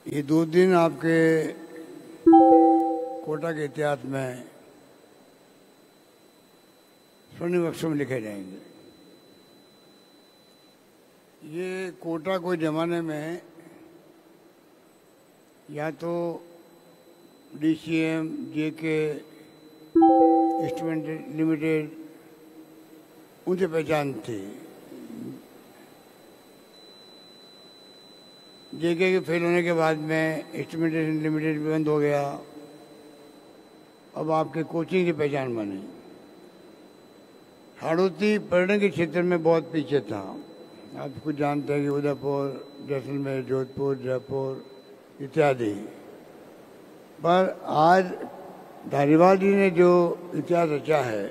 ये 2 दिन आपके कोटा के इतिहास में स्वर्णिम अक्षर में लिखे जाएंगे। ये कोटा कोई जमाने में या तो DCM, JK इंस्ट्रूमेंट लिमिटेड उनसे पहचान थी। JK के फेल होने के बाद में इंस्ट्रूमेंटेशन लिमिटेड भी बंद हो गया। अब आपके कोचिंग की पहचान बनी। हाड़ौती पर्यटन के क्षेत्र में बहुत पीछे था। आप कुछ जानते हैं कि उदयपुर, जैसलमेर, जोधपुर, जयपुर इत्यादि। पर आज धारीवाल जी ने जो इतिहास रचा है,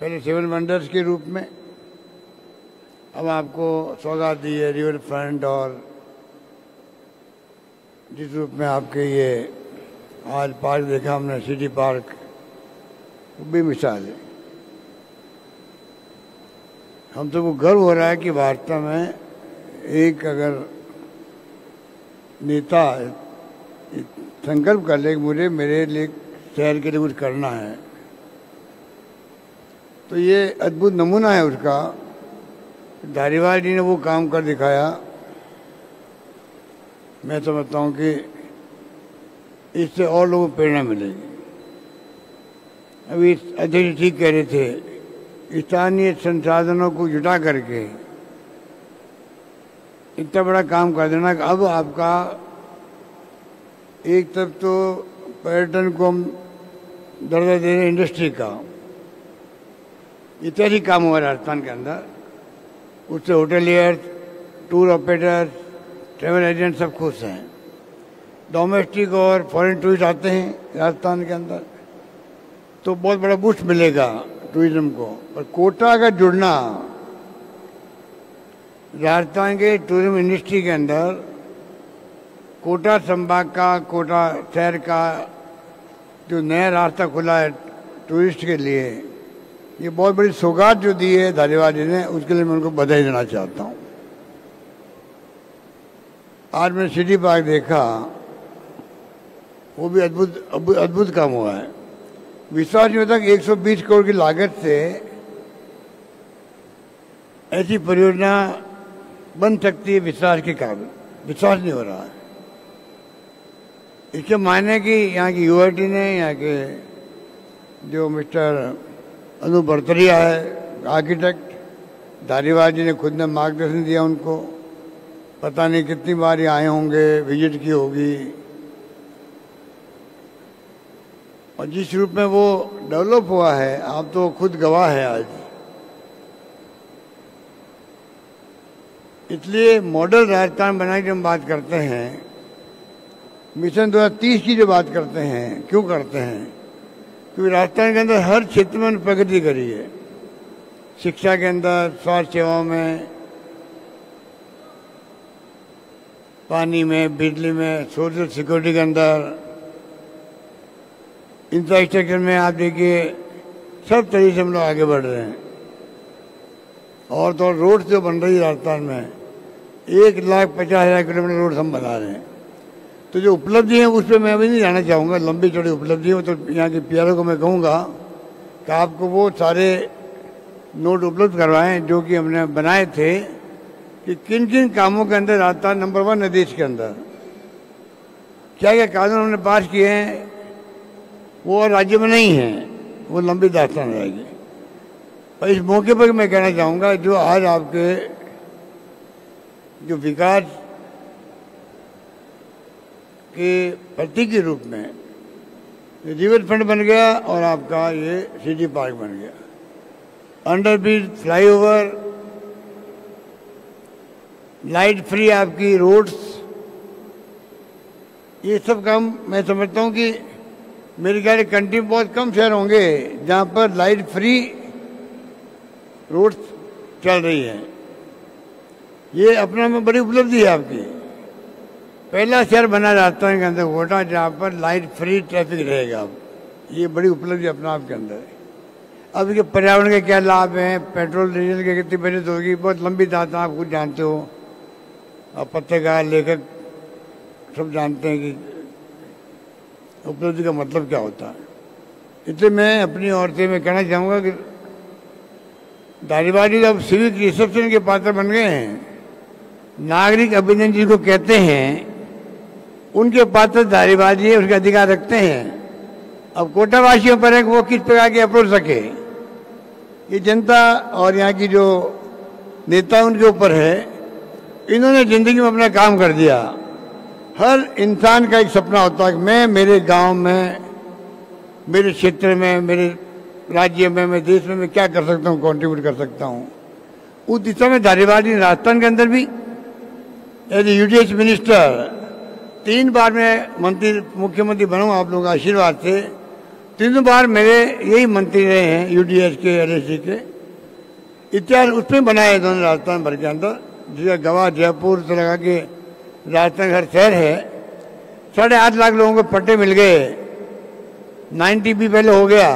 पहले 7 वंडर्स के रूप में, अब आपको सौगात दी है रिवर फ्रंट, और जिस रूप में आपके ये आज पार्क देखा हमने, सिटी पार्क, वो भी मिसाल है। हम सबको गर्व हो रहा है कि भारत में एक अगर नेता संकल्प कर ले मुझे मेरे लिए शहर के लिए कुछ करना है, तो ये अद्भुत नमूना है उसका। धारीवाल जी ने वो काम कर दिखाया। मैं समझता हूँ कि इससे और लोगों को प्रेरणा मिलेगी। अभी अध्यक्ष ठीक कह रहे थे, स्थानीय संसाधनों को जुटा करके इतना बड़ा काम कर देना कि अब आपका एक तरफ तो पर्यटन को हम दर्जा दे रहे हैं, इंडस्ट्री का इत्यादि काम हुआ राजस्थान के अंदर। उससे hotelier, tour operator, travel agent सब खुश हैं। डोमेस्टिक और फॉरेन टूरिस्ट आते हैं राजस्थान के अंदर, तो बहुत बड़ा बूस्ट मिलेगा टूरिज्म को। पर कोटा का जुड़ना राजस्थान के टूरिज्म इंडस्ट्री के अंदर, कोटा संभाग का, कोटा शहर का जो नया रास्ता खुला है टूरिस्ट के लिए, ये बहुत बड़ी सौगात जो दी है धारीवाल जी ने, उसके लिए मैं उनको बधाई देना चाहता हूँ। आज मैंने सिटी पार्क देखा, वो भी अद्भुत काम हुआ है। विश्वास नहीं होता कि 120 करोड़ की लागत से ऐसी परियोजना बन सकती है विश्वास के काबिल। विश्वास नहीं हो रहा है। इसके मायने कि यहाँ की UIT ने, यहाँ के जो मिस्टर अनु बर्तरिया है आर्किटेक्ट, धारीवाल जी ने खुद ने मार्गदर्शन दिया उनको। पता नहीं कितनी बार ये आए होंगे, विजिट की होगी, और जिस रूप में वो डेवलप हुआ है आप तो खुद गवाह है आज। इसलिए मॉडल राजस्थान बनाने की हम बात करते हैं, मिशन 2030 की जो बात करते हैं, क्यों करते हैं? क्योंकि राजस्थान के अंदर हर क्षेत्र में प्रगति करी है। शिक्षा के अंदर, स्वास्थ्य सेवाओं में, पानी में, बिजली में, सोशल सिक्योरिटी के अंदर, इंफ्रास्ट्रक्चर में आप देखिए सब तरीके से हम लोग आगे बढ़ रहे हैं। और तो रोड जो बन रही है राजस्थान में, 1,50,000 किलोमीटर रोड हम बना रहे हैं। तो जो उपलब्धि है उस पर मैं अभी नहीं जाना चाहूँगा, लंबी चौड़ी उपलब्धि हो तो यहाँ के PRO को मैं कहूँगा कि आपको वो सारे नोट उपलब्ध करवाएं जो कि हमने बनाए थे कि किन किन कामों के अंदर राजस्थान नंबर 1 है देश के अंदर। क्या क्या कानून हमने पास किए हैं वो और राज्य में नहीं है, वो लंबी दास्तान रहेगी। और इस मौके पर मैं कहना चाहूँगा, जो आज आपके जो विकास के प्रतीक के रूप में रिवर फ्रंट बन गया और आपका ये सिटी पार्क बन गया, अंडरब्रिज, फ्लाईओवर, लाइट फ्री आपकी रोड्स, ये सब काम मैं समझता हूँ कि मेरे ख्याल कंट्री में बहुत कम शहर होंगे जहाँ पर लाइट फ्री रोड्स चल रही है। ये अपने में बड़ी उपलब्धि है आपकी। पहला शहर बना राजस्थान के अंदर कोटा जहाँ पर लाइट फ्री ट्रैफिक रहेगा। ये बड़ी उपलब्धि अपना आप के अंदर है। अब ये पर्यावरण के क्या लाभ हैं, पेट्रोल डीजल की कितनी बचत होगी, बहुत लंबी दास्तान आप कुछ जानते हो। और पत्रकार, लेखक सब जानते हैं कि उपलब्धि का मतलब क्या होता है। इसलिए मैं अपनी ओर से मैं कहना चाहूँगा कि धारीवाली अब सिविक रिसेप्शन के पात्र बन गए हैं। नागरिक अभिनंदन जी को कहते हैं, उनके पात्र धारीवाली उसके अधिकार रखते हैं। अब कोटावासियों पर है कि वो किस प्रकार के अप्रोच रखे, ये जनता और यहाँ की जो नेता उनके ऊपर है। इन्होंने जिंदगी में अपना काम कर दिया। हर इंसान का एक सपना होता है कि मैं मेरे गांव में, मेरे क्षेत्र में, मेरे राज्य में, मैं देश में मैं क्या कर सकता हूँ, कंट्रीब्यूट कर सकता हूँ। उस दिशा में धारीवाली राजस्थान के अंदर भी एज यूडीएच मिनिस्टर 3 बार मैं मंत्री मुख्यमंत्री बनूँ आप लोगों का आशीर्वाद से। 3 बार मेरे यही मंत्री रहे हैं यूडीएच के, एलएसी के। इतिहास उसमें बनाए दोनों राजस्थान भर के अंदर, जिसका गवाह जयपुर से लगा के राजस्थान हर शहर है। 8.5 लाख लोगों को पट्टे मिल गए। 90 भी पहले हो गया।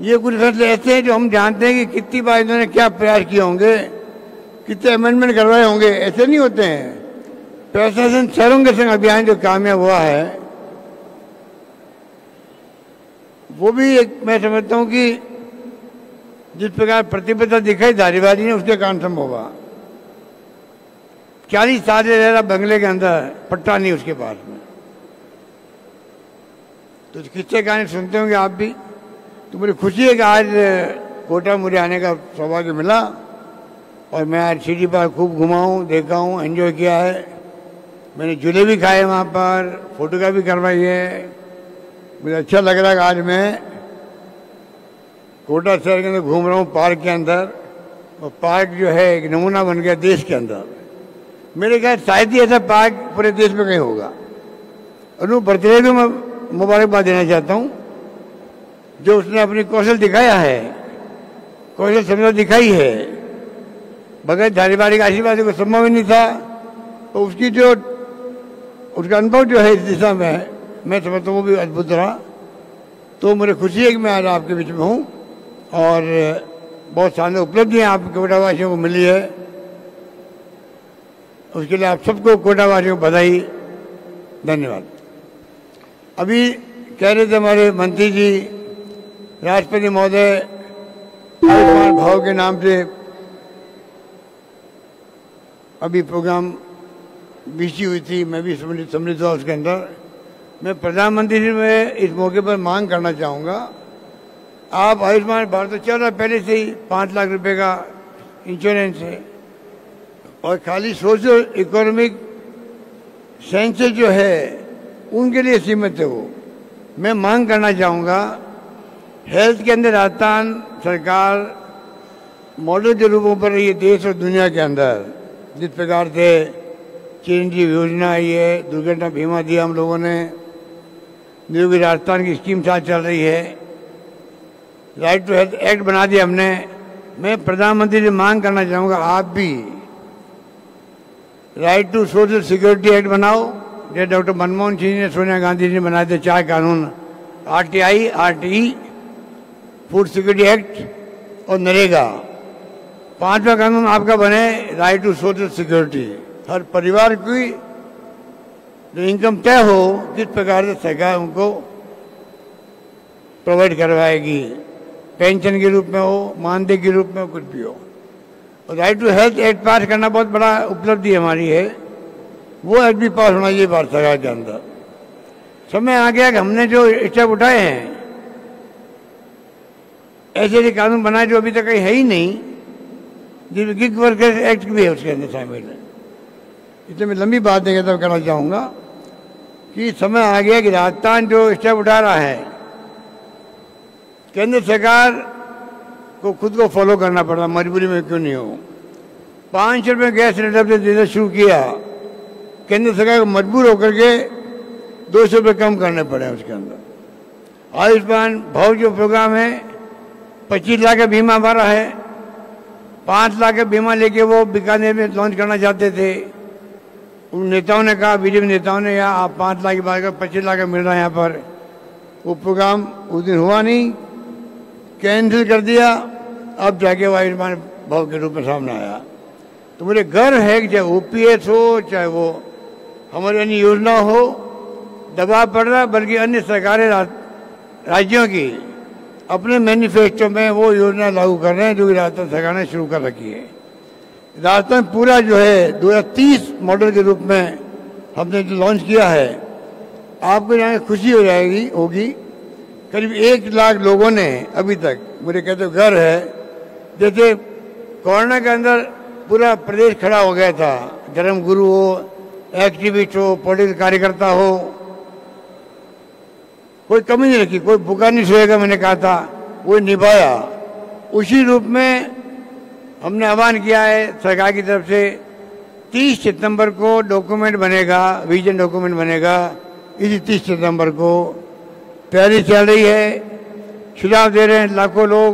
ये कुछ फैसले ऐसे हैं जो हम जानते हैं कि कितनी बार इन्होंने क्या प्रयास किए होंगे, कितने अमेंडमेंट करवाए होंगे। ऐसे नहीं होते हैं। प्रशासन शहरों के संग अभियान जो कामयाब हुआ है, वो भी एक मैं समझता हूँ कि जिस प्रकार प्रतिबद्धता दिखाई धारीवाली ने, उसके कारण संभव हुआ। 40 साल से रह रहा बंगले के अंदर, पट्टा नहीं उसके पास में। तो किस्से कहानी सुनते होंगे आप भी। तो मुझे खुशी है कि आज कोटा मुझे आने का सौभाग्य मिला और मैं आज सिटी पर खूब घुमा हूँ, देखा हूँ, एंजॉय किया है। मैंने झूले भी खाए वहाँ पर, फोटोग्राफी करवाई है। मुझे अच्छा लग रहा है कि आज मैं कोटा शहर के अंदर घूम रहा हूँ, पार्क के अंदर। और पार्क जो है एक नमूना बन गया देश के अंदर। मेरे ख्याल शायद ही ऐसा पार्क पूरे देश में कहीं होगा। और बर्थडे को मैं मुबारकबाद देना चाहता हूँ, जो उसने अपनी कौशल दिखाया है, कौशल क्षमता दिखाई है। बगैर धारीवाली का आशीर्वाद को संभव ही नहीं था। तो उसकी जो उसका अनुभव जो है इस दिशा में, मैं समझता हूँ वो भी अद्भुत रहा। तो मुझे खुशी है कि मैं आज आपके बीच में हूँ और बहुत शानदार उपलब्धियाँ आप कोटावासियों को मिली है। उसके लिए आप सबको कोटावासियों को बधाई, धन्यवाद। अभी कह रहे थे हमारे मंत्री जी, राष्ट्रपति महोदय आयुष्मान भाव के नाम से अभी प्रोग्राम बीसी हुई थी, मैं भी सम्मिलित हुआ उसके अंदर। मैं प्रधानमंत्री जी में इस मौके पर मांग करना चाहूँगा, आप आयुष्मान भारत तो चल रहा पहले से ही 5 लाख रुपए का इंश्योरेंस है और खाली सोशल इकोनॉमिक सेंसेस जो है उनके लिए सीमित है वो। मैं मांग करना चाहूँगा, हेल्थ के अंदर राजस्थान सरकार मॉडल के रूपों पर रही है देश और दुनिया के अंदर। जिस प्रकार से चिरंजीव योजना आई है, दुर्घटना बीमा दिया हम लोगों ने, निरोगी राजस्थान की स्कीम साथ चल रही है, राइट टू हेल्थ एक्ट बना दिया हमने। मैं प्रधानमंत्री से मांग करना चाहूँगा, आप भी right to social security act बनाओ। जो डॉक्टर मनमोहन सिंह ने, सोनिया गांधी जी ने बनाए थे 4 कानून, RTI, RTE, food security act और नरेगा। 5वां कानून आपका बने, राइट टू सोशल सिक्योरिटी। हर परिवार की जो इनकम तय हो, किस प्रकार से सरकार उनको प्रोवाइड करवाएगी, पेंशन के रूप में हो, मानदेय के रूप में हो, कुछ भी हो। और right to health act pass करना बहुत बड़ा उपलब्धि हमारी है। वो एक्ट भी पास होना चाहिए भारत सरकार के अंदर। समय आ गया कि हमने जो स्टेप उठाए हैं, ऐसे ऐसे कानून बनाए जो अभी तक कहीं है ही नहीं, जिसमें गिग वर्कर्स एक्ट भी है उसके अंदर शामिल है। इसलिए मैं लंबी बात नहीं कहता, कहना चाहूँगा कि समय आ गया कि राजस्थान जो स्टेप उठा रहा है, केंद्र सरकार को खुद को फॉलो करना पड़ा, मजबूरी में क्यों नहीं हो। 500 रुपये गैस सिलेंडर से देना शुरू किया, केंद्र सरकार को मजबूर होकर के 200 रुपये कम करने पड़े उसके अंदर। आयुष्मान भाव जो प्रोग्राम है, 25 लाख का बीमा हमारा है। 5 लाख का बीमा लेके वो बीकानेर में लॉन्च करना चाहते थे। उन नेताओं ने कहा, बीजेपी नेताओं ने, यहाँ आप 5 लाख की बात कर, 25 लाख का मिल रहा है यहाँ पर। वो प्रोग्राम उस दिन हुआ नहीं, कैंसिल कर दिया। अब जाके वो आयुष्मान भाव के रूप में सामने आया। तो मुझे गर्व है कि चाहे ओपीएस हो, चाहे वो हमारी अन्य योजना हो, दबाव पड़ रहा, बल्कि अन्य सरकारें राज्यों की अपने मैनिफेस्टो में वो योजना लागू कर रहे हैं जो कि राजस्थान सरकार ने शुरू कर रखी है। राजस्थान पूरा जो है 2030 मॉडल के रूप में हमने जो लॉन्च किया है, आपको जान के खुशी हो जाएगी होगी। करीब 1 लाख लोगों ने अभी तक, मुझे कहते गर्व है, जैसे कोरोना के अंदर पूरा प्रदेश खड़ा हो गया था, धर्मगुरु हो, एक्टिविस्ट हो, पॉलिटिकल कार्यकर्ता हो, कोई कमी नहीं रखी, कोई भूखा नहीं सोएगा मैंने कहा था, वो निभाया। उसी रूप में हमने आह्वान किया है सरकार की तरफ से 30 सितंबर को डॉक्यूमेंट बनेगा, विजन डॉक्यूमेंट बनेगा। इसी 30 सितंबर को तैयारी चल रही है, सुझाव दे रहे हैं लाखों लोग,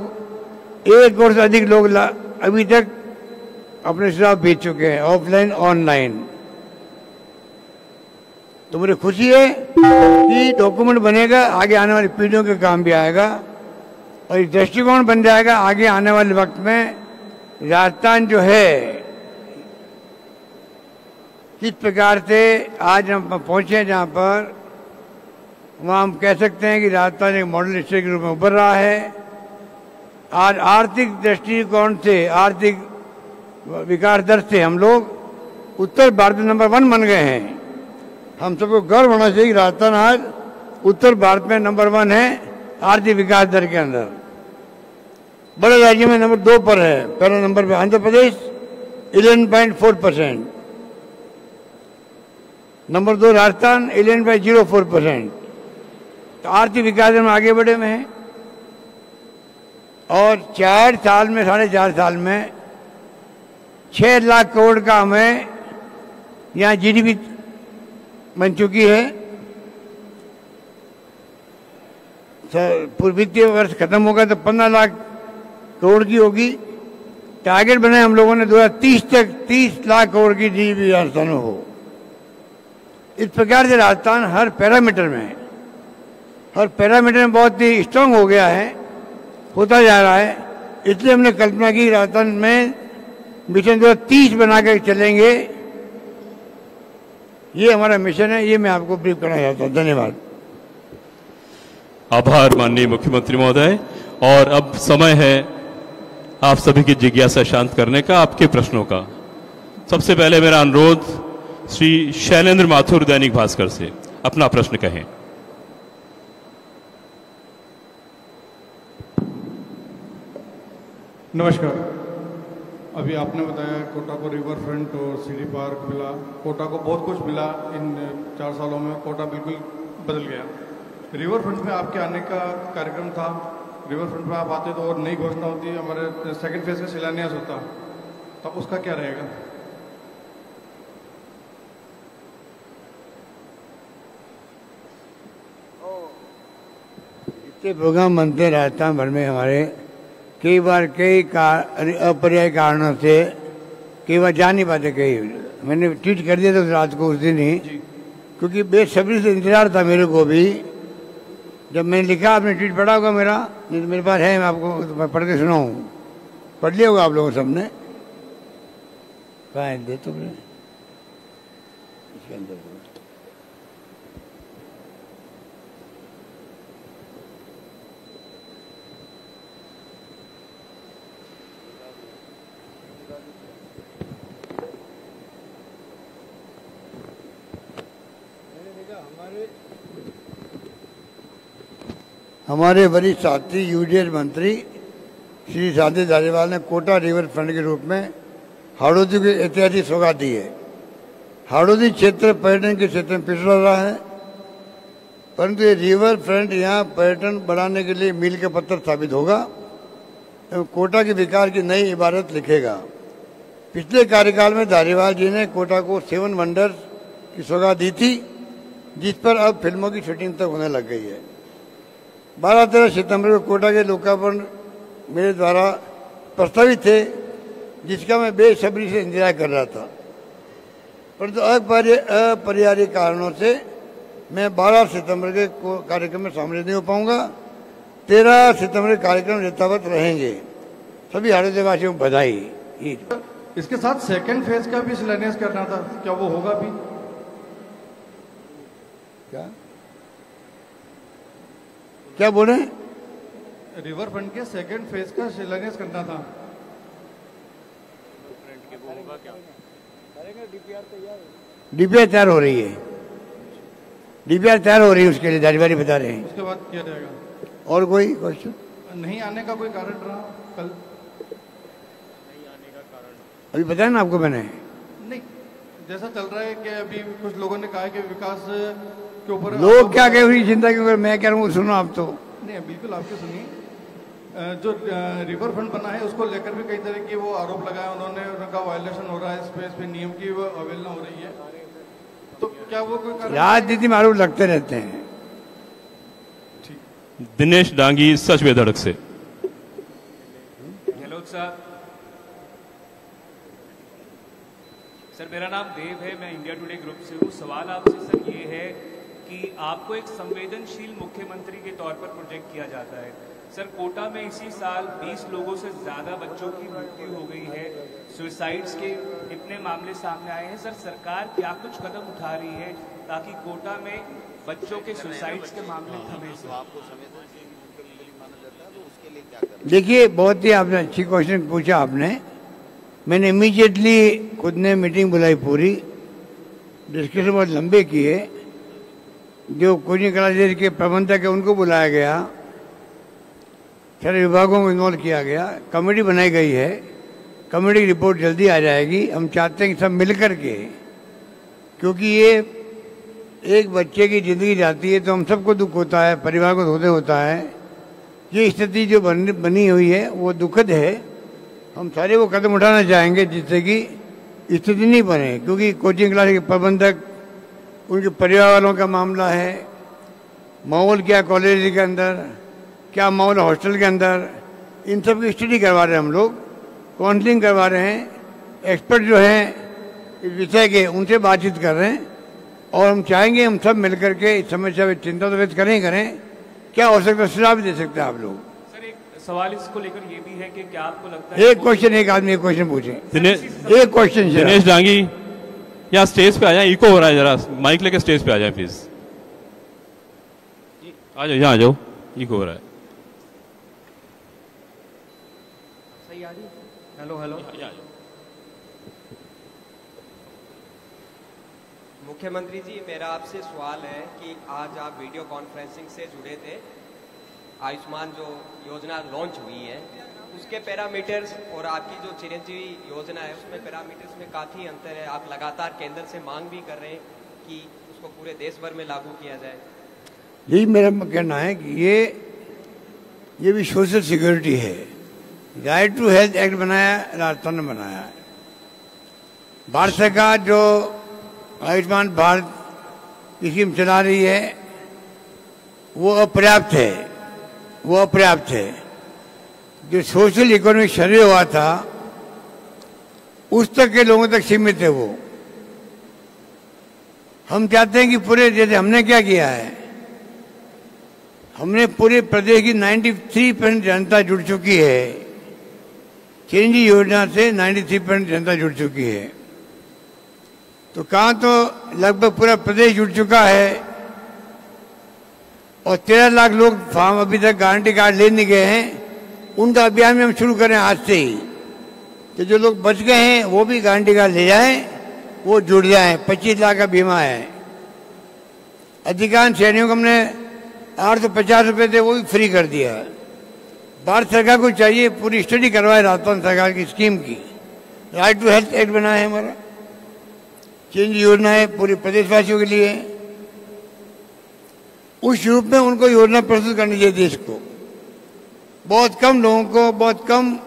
1 करोड़ से अधिक लोग अभी तक अपने सुझाव भेज चुके हैं, ऑफलाइन ऑनलाइन। तो मुझे खुशी है कि डॉक्यूमेंट बनेगा, आगे आने वाली पीढ़ियों के काम भी आएगा और एक दृष्टिकोण बन जाएगा। आगे आने वाले वक्त में राजस्थान जो है किस प्रकार से आज हम पहुंचे जहां पर वहां हम कह सकते हैं कि राजस्थान एक मॉडल स्टेट के रूप में उभर रहा है। आज आर्थिक दृष्टिकोण से, आर्थिक विकास दर से हम लोग उत्तर भारत में नंबर 1 बन गए हैं। हम सबको गर्व होना चाहिए कि राजस्थान आज उत्तर भारत में नंबर 1 है आर्थिक विकास दर के अंदर। बड़े राज्यों में नंबर 2 पर है। पहले नंबर पे आंध्र प्रदेश 11.4%, नंबर 2 राजस्थान 11.04%। तो आर्थिक विकास में आगे बढ़े में है और 4 साल में, 4.5 साल में 6 लाख करोड़ का हमें यहाँ जीडीपी बन चुकी है। पूर्व वित्तीय वर्ष खत्म होगा तो 15 लाख करोड़ की होगी। टारगेट बनाए हम लोगों ने 2030 तक 30 लाख करोड़ की जीडीपी राजस्थान में हो। इस प्रकार से राजस्थान हर पैरामीटर में बहुत ही स्ट्रांग हो गया है, होता जा रहा है। इसलिए हमने कल्पना की राजस्थान में मिशन 2030 बना कर चलेंगे। ये हमारा मिशन है, ये मैं आपको ब्रीफ करना चाहता हूँ। धन्यवाद। आभार माननीय मुख्यमंत्री महोदय। और अब समय है आप सभी की जिज्ञासा शांत करने का, आपके प्रश्नों का। सबसे पहले मेरा अनुरोध श्री शैलेंद्र माथुर दैनिक भास्कर से अपना प्रश्न कहें। नमस्कार। अभी आपने बताया कोटा को रिवर फ्रंट और सीडी पार्क मिला, कोटा को बहुत कुछ मिला। इन 4 सालों में कोटा बिल्कुल बदल गया। रिवर फ्रंट में आपके आने का कार्यक्रम था। रिवर फ्रंट में आप आते तो और नई घोषणा होती, हमारे सेकंड फेज का शिलान्यास होता, तो उसका क्या रहेगा? इतने प्रोग्राम बनते हैं राजस्थान भर में हमारे। कई बार कई अपर्याय कारणों से कई बार जा नहीं पाते। कई मैंने ट्वीट कर दिया था रात को उस दिन ही, क्योंकि बेसब्री से इंतजार था मेरे को भी। जब मैंने लिखा, आपने ट्वीट पढ़ा होगा मेरा, नहीं तो मेरे पास है, मैं आपको तो मैं पढ़ के सुनाऊँ। पढ़ लिया होगा आप लोगों सबने। कहाँ है दे तुमने इसके अंदर? हमारे वरिष्ठ साथी यूडीएच मंत्री श्री साध्वी धारीवाल ने कोटा रिवर फ्रंट के रूप में हाड़ौती को ऐतिहासिक सौगात दी है। हाड़ौती क्षेत्र पर्यटन के क्षेत्र में पिछड़ा रहा है, परंतु ये रिवर फ्रंट यहाँ पर्यटन बढ़ाने के लिए मील का पत्थर साबित होगा एवं कोटा के विकास की नई इबारत लिखेगा। पिछले कार्यकाल में धारीवाल जी ने कोटा को 7 वंडर्स की सौगात दी थी, जिस पर अब फिल्मों की शूटिंग तक होने लग गई है। 12-13 सितंबर को कोटा के लोकार्पण मेरे द्वारा प्रस्तावित थे, जिसका मैं बेसब्री से इंतजार कर रहा था, परंतु अपरिहार्य कारणों से मैं 12 सितंबर के कार्यक्रम में शामिल नहीं हो पाऊंगा। 13 सितंबर के कार्यक्रम यथावत रहेंगे। सभी हाड़ौती वासियों को बधाई। इसके साथ सेकंड फेज का भी शिलान्यास करना था, क्या वो होगा भी? क्या बोल रहे हैं? रिवर फ्रंट के सेकंड फेज का शिलान्यास करना था। डीपीआर तैयार हो रही है, डीपीआर तैयार हो रही है, उसके लिए दारीवारी बता रहे हैं। उसके बाद किया जाएगा। और कोई क्वेश्चन? नहीं आने का कोई कारण रहा कल? अभी बताया ना आपको मैंने। नहीं, जैसा चल रहा है कि अभी कुछ लोगों ने कहा है कि विकास के ऊपर लोग क्या कह रही चिंता क्यों कर, मैं कह रहा हूँ सुनो आप तो। नहीं, बिल्कुल आपके सुनिए। जो रिवर फ्रंट बना है उसको लेकर भी कई तरह के वो आरोप लगाए उन्होंने, उनका वायलेशन हो रहा है, इस पे नियम की अवहेलना हो रही है, तो क्या वो कोई कारण? राजनीति में आरोप लगते रहते हैं। दिनेश डांगी, सच बेधड़क से। हेलो सर, मेरा नाम देव है, मैं इंडिया टुडे ग्रुप से हूँ। सवाल आपसे सर ये है कि आपको एक संवेदनशील मुख्यमंत्री के तौर पर प्रोजेक्ट किया जाता है। सर, कोटा में इसी साल 20 लोगों से ज्यादा बच्चों की मृत्यु हो गई है, सुसाइड्स के इतने मामले सामने आए हैं। सर, सरकार क्या कुछ कदम उठा रही है ताकि कोटा में बच्चों के सुसाइड्स के मामले थमे? देखिए, बहुत ही आपने अच्छी क्वेश्चन पूछा आपने। मैंने इमीडिएटली खुद ने मीटिंग बुलाई, पूरी डिस्कशन बहुत लंबे किए। जो कोचिंग क्लासेज के प्रबंधक है उनको बुलाया गया, सारे विभागों को इन्वॉल्व किया गया, कमेटी बनाई गई है। कमेटी की रिपोर्ट जल्दी आ जाएगी। हम चाहते हैं कि सब मिल कर के, क्योंकि ये एक बच्चे की जिंदगी जाती है तो हम सबको दुख होता है, परिवार को होता है। ये स्थिति जो बनी हुई है वो दुखद है। हम सारे वो कदम उठाना चाहेंगे जिससे कि स्थिति नहीं बने, क्योंकि कोचिंग क्लास के प्रबंधक, उनके परिवार वालों का मामला है, माहौल क्या कॉलेज के अंदर, क्या माहौल हॉस्टल के अंदर, इन सब की स्टडी करवा रहे हैं हम लोग, काउंसलिंग करवा रहे हैं। एक्सपर्ट जो हैं इस विषय के उनसे बातचीत कर रहे हैं, और हम चाहेंगे हम सब मिलकर के इस समस्या पर चिंता तो व्यक्त करें, क्या हो सकता है सुझाव भी दे सकते हैं आप लोग। सर, एक सवाल इसको लेकर ये भी है कि क्या आपको लगता है एक क्वेश्चन, एक आदमी एक क्वेश्चन पूछे, एक क्वेश्चन। दिनेश डांगी, यहाँ स्टेज पे आ जाए, इको हो रहा है, जरा माइक लेके स्टेज पे आ जाए प्लीज। आ जाओ, यहाँ आ जाओ, इको हो रहा है। सही आ रही? Hello hello. मुख्यमंत्री जी, मेरा आपसे सवाल है कि आज आप वीडियो कॉन्फ्रेंसिंग से जुड़े थे। आयुष्मान जो योजना लॉन्च हुई है उसके पैरामीटर्स और आपकी जो चिरंजीवी योजना है उसमें पैरामीटर्स में काफ़ी अंतर है। आप लगातार केंद्र से मांग भी कर रहे हैं कि उसको पूरे देश भर में लागू किया जाए। यही मेरा कहना है कि ये भी सोशल सिक्योरिटी है। राइट टू हेल्थ एक्ट बनाया, राजस्थान ने बनाया है। भारत सरकार जो आयुष्मान भारत स्कीम चला रही है वो अपर्याप्त है। जो सोशल इकोनॉमिक सर्वे हुआ था उस तक के लोगों तक सीमित है वो। हम चाहते हैं कि पूरे, जैसे हमने क्या किया है, हमने पूरे प्रदेश की 93% जनता जुड़ चुकी है। चिरंजीवी योजना से 93% जनता जुड़ चुकी है। तो कहाँ तो लगभग पूरा प्रदेश जुड़ चुका है, और 13 लाख लोग फार्म अभी तक गारंटी कार्ड ले नहीं गए हैं। उनका अभियान में हम शुरू करें आज से ही, तो जो लोग बच गए हैं वो भी गारंटी कार्ड ले जाएं, वो जुड़ जाएं। 25 लाख का बीमा है। अधिकांश श्रेणियों को हमने 850 रुपये थे वो भी फ्री कर दिया है। भारत सरकार को चाहिए पूरी स्टडी करवाए राजस्थान सरकार की स्कीम की। राइट टू हेल्थ एक्ट बना है हमारा, चेंज योजना है पूरे प्रदेशवासियों के लिए। उस रूप में उनको योजना प्रस्तुत करनी चाहिए देश को। बहुत कम लोगों को, बहुत कम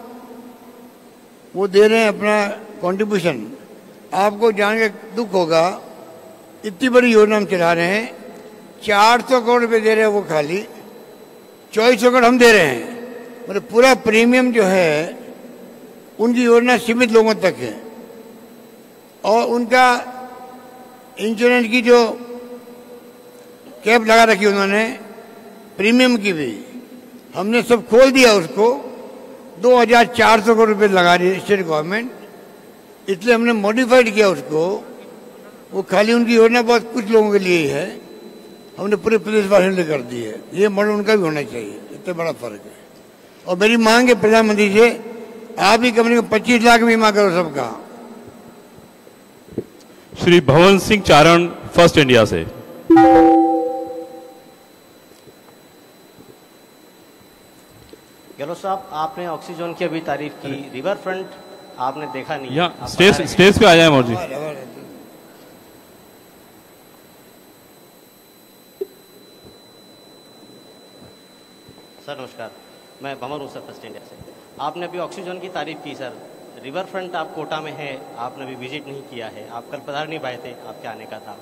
वो दे रहे हैं अपना कंट्रीब्यूशन। आपको जान के दुख होगा, इतनी बड़ी योजना हम चला रहे हैं, 400 करोड़ रुपए दे रहे हैं वो, खाली 2400 करोड़ हम दे रहे हैं। मतलब पूरा प्रीमियम जो है उनकी योजना सीमित लोगों तक है, और उनका इंश्योरेंस की जो कैप लगा रखी उन्होंने प्रीमियम की भी, हमने सब खोल दिया उसको। 2400 करोड़ रुपए लगा रही है स्टेट गवर्नमेंट। इसलिए हमने मॉडिफाइड किया उसको। वो खाली उनकी योजना बहुत कुछ लोगों के लिए ही है, हमने पूरे प्रदेश वासियों ने कर दी है। ये मॉडल उनका भी होना चाहिए, इतना बड़ा फर्क है। और मेरी मांग है प्रधानमंत्री से, आप ही कंपनी को 25 लाख बीमा करो सबका। श्री भवन सिंह चारण, फर्स्ट इंडिया से। गहलोत साहब, आपने ऑक्सीजन की अभी तारीफ की, रिवर फ्रंट आपने देखा नहीं। यहाँ स्टेज पे आ जाए मोर जी। सर नमस्कार, मैं भंवर हूँ सर, फर्स्ट इंडिया से। आपने अभी ऑक्सीजन की तारीफ की सर, रिवर फ्रंट आप कोटा में है, आपने अभी विजिट नहीं किया है, आप कल पधार नहीं पाए थे, आपके आने का था,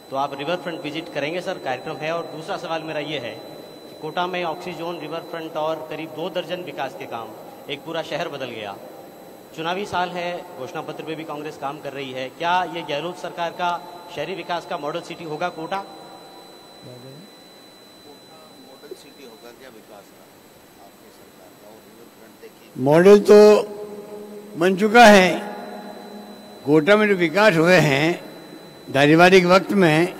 तो आप रिवर फ्रंट विजिट करेंगे सर, कार्यक्रम है। और दूसरा सवाल मेरा ये है कि कोटा में ऑक्सीजन, रिवर फ्रंट और करीब 2 दर्जन विकास के काम, एक पूरा शहर बदल गया। चुनावी साल है, घोषणा पत्र पे भी कांग्रेस काम कर रही है, क्या ये गहलोत सरकार का शहरी विकास का मॉडल सिटी होगा कोटा? मॉडल तो बन चुका है। कोटा में जो विकास हुए हैं धारीवाली के वक्त में,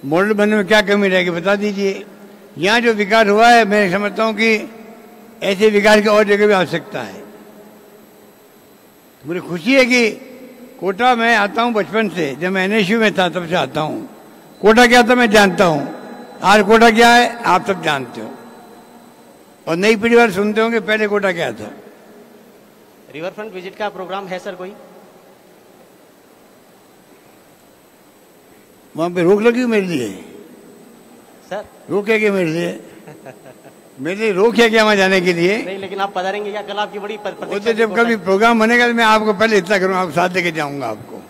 मॉडल बनने में क्या कमी रहेगी बता दीजिए। यहाँ जो विकास हुआ है, मैं समझता हूँ कि ऐसे विकास की और जगह भी आवश्यकता है। मुझे खुशी है कि कोटा में आता हूँ बचपन से, जब मैं NSU में था तब से आता हूँ। कोटा क्या था मैं जानता हूँ, आज कोटा क्या है आप सब जानते हो, और नई पीढ़ी वाले सुनते होंगे पहले कोटा क्या था। रिवर फ्रंट विजिट का प्रोग्राम है सर कोई? वहां पे रोक लगी मेरे लिए सर? रोक है क्या मेरे लिए? मेरे लिए रोक है क्या वहां जाने के लिए? नहीं, लेकिन आप पधारेंगे क्या? कल आपकी बड़ी वो तो जब कभी प्रोग्राम बनेगा तो मैं आपको पहले इतना करूंगा, आप साथ लेके जाऊंगा आपको।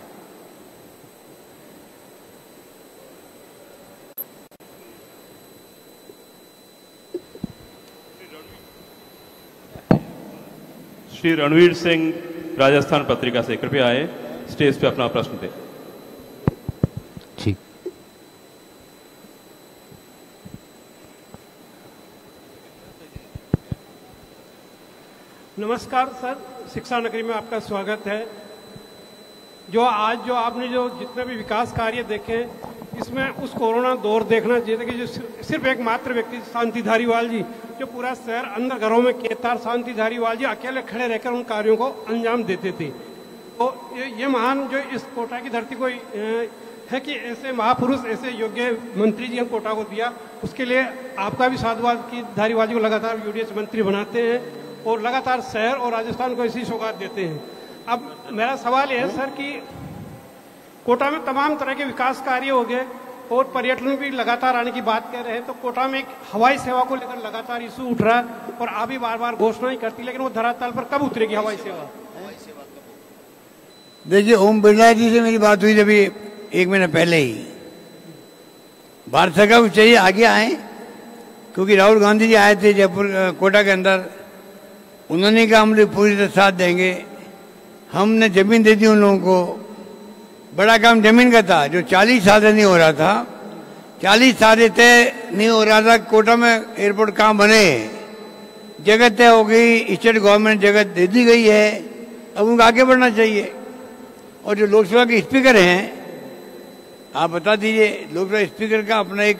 श्री रणवीर सिंह, राजस्थान पत्रिका से, कृपया आए, स्टेज पे अपना प्रश्न दें। ठीक। नमस्कार सर, शिक्षा नगरी में आपका स्वागत है। जो आपने जो जितने भी विकास कार्य देखे, इसमें उस कोरोना दौर देखना चाहिए था कि जो सिर्फ एक मात्र व्यक्ति शांति धारीवाल जी, जो पूरा शहर अंदर घरों में केतार शांति धारीवाल जी अकेले खड़े रहकर उन कार्यों को अंजाम देते थे। तो ये महान जो इस कोटा की धरती को है कि ऐसे महापुरुष, ऐसे योग्य मंत्री जी हम कोटा को दिया, उसके लिए आपका भी साधुवाद कि धारीवाल जी को लगातार UDS मंत्री बनाते हैं और लगातार शहर और राजस्थान को ऐसी सौगात देते हैं। अब मेरा सवाल यह है सर कि कोटा में तमाम तरह के विकास कार्य हो गए और पर्यटन भी लगातार आने की बात कर रहे हैं, तो कोटा में एक हवाई सेवा को लेकर लगातार इशू उठ रहा है और आप भी बार बार घोषणा ही करती, लेकिन वो धरातल पर कब उतरेगी हवाई सेवा? देखिए, ओम बिरला जी से मेरी बात हुई जब 1 महीना पहले ही। भारत सरकार को चाहिए आगे आए, क्योंकि राहुल गांधी जी आए थे जयपुर कोटा के अंदर, उन्होंने कहा हम लोग पूरी तरह साथ देंगे। हमने जमीन दे दी उन लोगों को। बड़ा काम जमीन का था, जो 40 साल से नहीं हो रहा था। 40 साल से तय नहीं हो रहा था कोटा में एयरपोर्ट कहाँ बने, जगह तय हो गई, स्टेट गवर्नमेंट जगह दे दी गई है, अब उनको आगे बढ़ना चाहिए। और जो लोकसभा के स्पीकर हैं, आप बता दीजिए, लोकसभा स्पीकर का अपना एक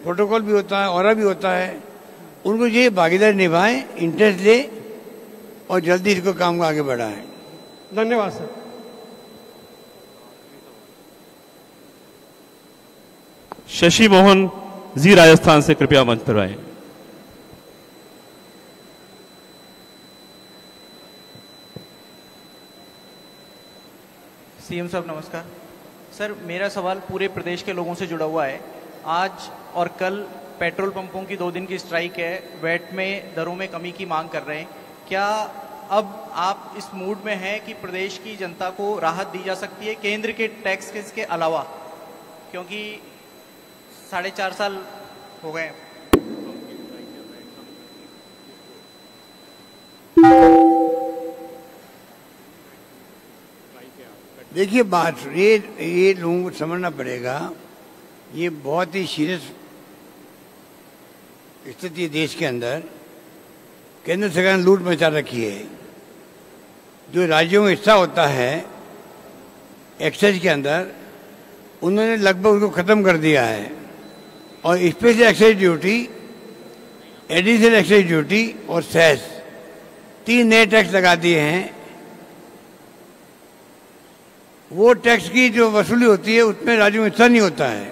प्रोटोकॉल भी होता है, और भी होता है, उनको ये भागीदारी निभाएं, इंटरेस्ट ले और जल्दी इसको काम को आगे बढ़ाएं। धन्यवाद सर। शशि मोहन जी, राजस्थान से, कृपया मंच पर आए। सीएम साहब नमस्कार। सर, मेरा सवाल पूरे प्रदेश के लोगों से जुड़ा हुआ है। आज और कल पेट्रोल पंपों की 2 दिन की स्ट्राइक है, वैट में दरों में कमी की मांग कर रहे हैं। क्या अब आप इस मूड में हैं कि प्रदेश की जनता को राहत दी जा सकती है केंद्र के टैक्स के अलावा, क्योंकि 4.5 साल हो गए? देखिए, बात ये लोगों को समझना पड़ेगा, ये बहुत ही सीरियस स्थिति है देश के अंदर। केंद्र सरकार ने लूट मचा रखी है। जो राज्यों में हिस्सा होता है एक्साइज के अंदर, उन्होंने लगभग उसको ख़त्म कर दिया है और special excise duty, additional excise duty और सेस 3 नए टैक्स लगा दिए हैं। वो टैक्स की जो वसूली होती है उसमें राज्यों में हिस्सा नहीं होता है।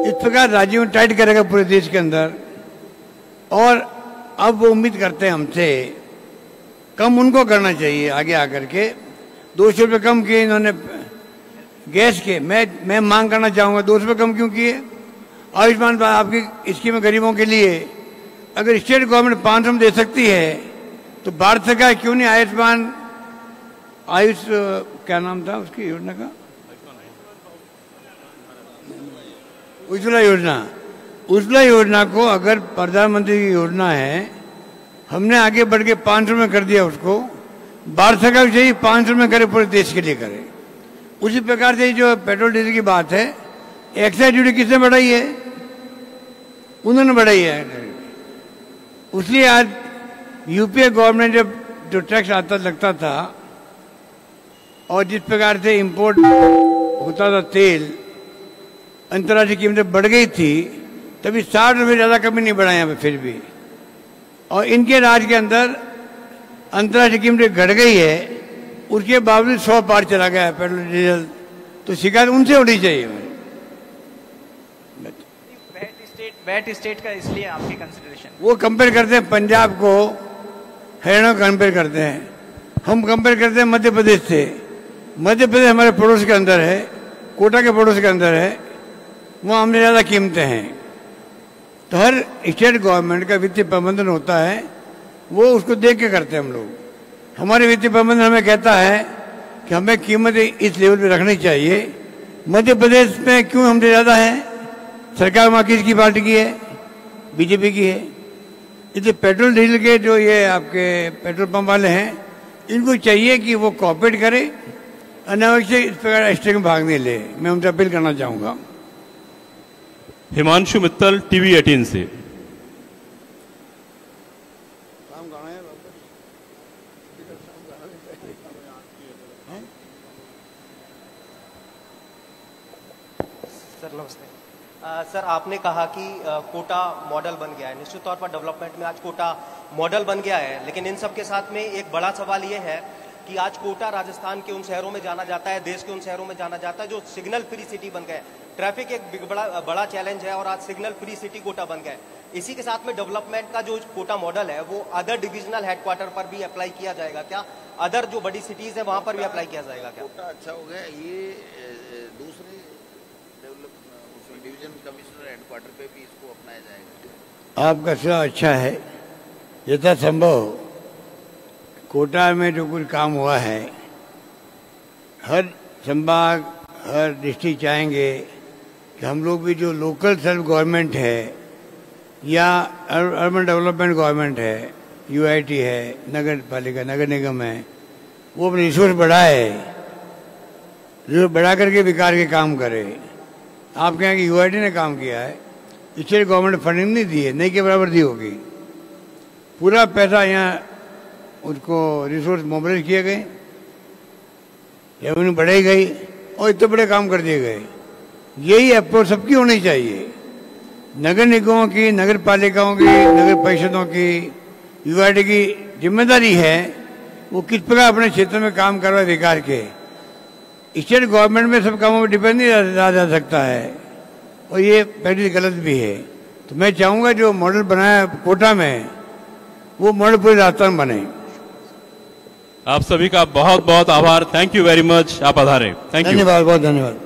इस प्रकार राज्यों में टाइट करेगा पूरे देश के अंदर। और अब वो उम्मीद करते हैं हमसे, कम उनको करना चाहिए आगे आकर के। 200 रुपये कम किए इन्होंने गैस के। मैं मांग करना चाहूँगा 200 रुपये कम क्यों किए? आयुष्मान भारत आपकी स्कीम है गरीबों के लिए, अगर स्टेट गवर्नमेंट 500 में दे सकती है तो भारत सरकार क्यों नहीं आयुष्मान क्या नाम था उसकी योजना का, उज्ज्वला योजना। उज्ज्वला योजना को अगर प्रधानमंत्री की योजना है, हमने आगे बढ़ के 500 में कर दिया उसको, भारत सरकार को चाहिए 500 में करे, पूरे देश के लिए करे। उसी प्रकार से जो पेट्रोल डीजल की बात है, एक्साइज ड्यूटी किसने बढ़ाई है? उन्होंने बढ़ाई है। इसलिए आज यूपीए गवर्नमेंट जब जो टैक्स आता लगता था और जिस प्रकार से इंपोर्ट होता था तेल, अंतर्राष्ट्रीय कीमतें बढ़ गई थी, तभी 60 रुपये ज़्यादा कभी नहीं बढ़ाए यहाँ पे फिर भी। और इनके राज के अंदर अंतर्राष्ट्रीय कीमतें घट गई है, उसके बावजूद 100 पार चला गया है पेट्रोल डीजल। तो शिकायत उनसे होनी चाहिए। वैट स्टेट का इसलिए आपकी कंसिडरेशन, वो कंपेयर करते हैं पंजाब को, हरियाणा को कंपेयर करते हैं, हम कंपेयर करते हैं मध्य प्रदेश से। मध्य प्रदेश हमारे पड़ोस के अंदर है, कोटा के पड़ोस के अंदर है, वहाँ हमने ज़्यादा कीमतें हैं। तो हर स्टेट गवर्नमेंट का वित्तीय प्रबंधन होता है, वो उसको देख के करते हैं हम लोग। हमारे वित्तीय प्रबंधन हमें कहता है कि हमें कीमतें इस लेवल पे रखनी चाहिए। मध्य प्रदेश में क्यों हमसे ज़्यादा है? सरकार वहाँ किसकी पार्टी की है? बीजेपी की है। इसलिए पेट्रोल डीजल के जो ये आपके पेट्रोल पंप वाले हैं, इनको चाहिए कि वो कॉपरेट करें, अनावश्यक इस प्रकार स्टेक में भाग नहीं ले। मैं उनसे अपील करना चाहूँगा। हिमांशु मित्तल, टीवी 18 से। सर नमस्ते। सर आपने कहा कि कोटा मॉडल बन गया है। निश्चित तौर पर डेवलपमेंट में आज कोटा मॉडल बन गया है, लेकिन इन सब के साथ में एक बड़ा सवाल ये है कि आज कोटा राजस्थान के उन शहरों में जाना जाता है, देश के उन शहरों में जाना जाता है जो सिग्नल फ्री सिटी बन गए। ट्रैफिक एक बड़ा चैलेंज है और आज सिग्नल फ्री सिटी कोटा बन गया है। इसी के साथ में डेवलपमेंट का जो कोटा मॉडल है वो अदर डिविजनल हेडक्वार्टर पर भी अप्लाई किया जाएगा क्या? अदर जो बड़ी सिटीज है वहां पर भी अप्लाई किया जाएगा क्या? कोटा अच्छा हो गया, ये दूसरे डिवीजन कमिश्नर हेडक्वार्टर पे भी इसको अपनाया जाएगा। आपका सुझाव अच्छा है। यथासंभव कोटा में जो कुछ काम हुआ है, हर संभाग, हर डिस्ट्रिक्ट चाहेंगे कि हम लोग भी जो लोकल सेल्फ गवर्नमेंट है या अर्बन डेवलपमेंट गवर्नमेंट है, यूआईटी है, नगर पालिका, नगर निगम है, वो अपने रिसोर्स बढ़ाए, रिसोर्स बढ़ा करके विकास के काम करे। आपके यहाँ की यूआईटी ने काम किया है, स्टेट गवर्नमेंट फंडिंग नहीं दी है, नहीं के बराबर दी होगी। पूरा पैसा यहाँ उसको रिसोर्स मोबिलाइज किए गए, रेवेन्यू बढ़ाई गई और इतने बड़े काम कर दिए गए। यही अप्रोच सबकी होनी चाहिए, नगर निगमों की, नगर पालिकाओं की, नगर परिषदों की, यूआईटी की जिम्मेदारी है वो किस प्रकार अपने क्षेत्र में काम करवाए विकास के। स्टेट गवर्नमेंट में सब कामों में डिपेंड नहीं रहा जा सकता है और ये प्रैक्टिस गलत भी है। तो मैं चाहूँगा जो मॉडल बनाया कोटा में, वो मॉडल पूरे राजस्थान बने। आप सभी का बहुत बहुत आभार। Thank you very much. आप आभार। Thank you. धन्यवाद, बहुत धन्यवाद।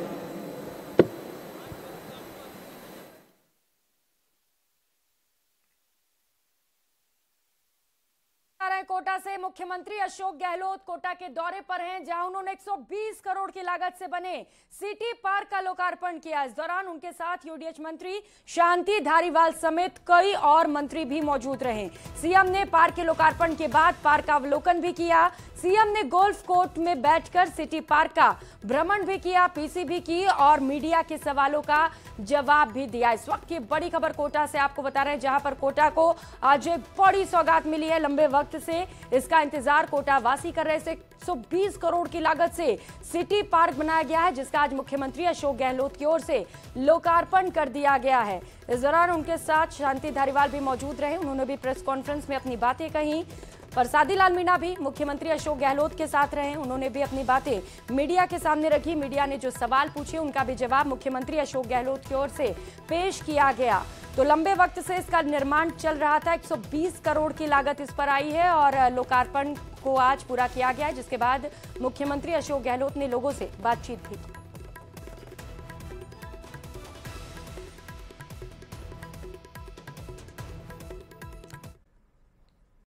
कोटा से मुख्यमंत्री अशोक गहलोत कोटा के दौरे पर हैं, जहां उन्होंने 120 करोड़ की लागत से बने सिटी पार्क का लोकार्पण किया। इस दौरान उनके साथ यूडीएच मंत्री शांति धारीवाल समेत कई और मंत्री भी मौजूद रहे। सीएम ने पार्क के लोकार्पण के बाद पार्क का अवलोकन भी किया। सीएम ने गोल्फ कोर्ट में बैठकर सिटी पार्क का भ्रमण भी किया, पीसी भी की और मीडिया के सवालों का जवाब भी दिया। इस वक्त की बड़ी खबर कोटा से आपको बता रहे हैं, जहां पर कोटा को आज एक बड़ी सौगात मिली है। लंबे वक्त से इसका इंतजार कोटा वासी कर रहे थे। 120 करोड़ की लागत से सिटी पार्क बनाया गया है, जिसका आज मुख्यमंत्री अशोक गहलोत की ओर से लोकार्पण कर दिया गया है। इस दौरान उनके साथ शांति धारीवाल भी मौजूद रहे। उन्होंने भी प्रेस कॉन्फ्रेंस में अपनी बातें कही। प्रसादी लाल मीणा भी मुख्यमंत्री अशोक गहलोत के साथ रहे। उन्होंने भी अपनी बातें मीडिया के सामने रखी। मीडिया ने जो सवाल पूछे उनका भी जवाब मुख्यमंत्री अशोक गहलोत की ओर से पेश किया गया। तो लंबे वक्त से इसका निर्माण चल रहा था। 120 करोड़ की लागत इस पर आई है और लोकार्पण को आज पूरा किया गया है, जिसके बाद मुख्यमंत्री अशोक गहलोत ने लोगों से बातचीत भी की।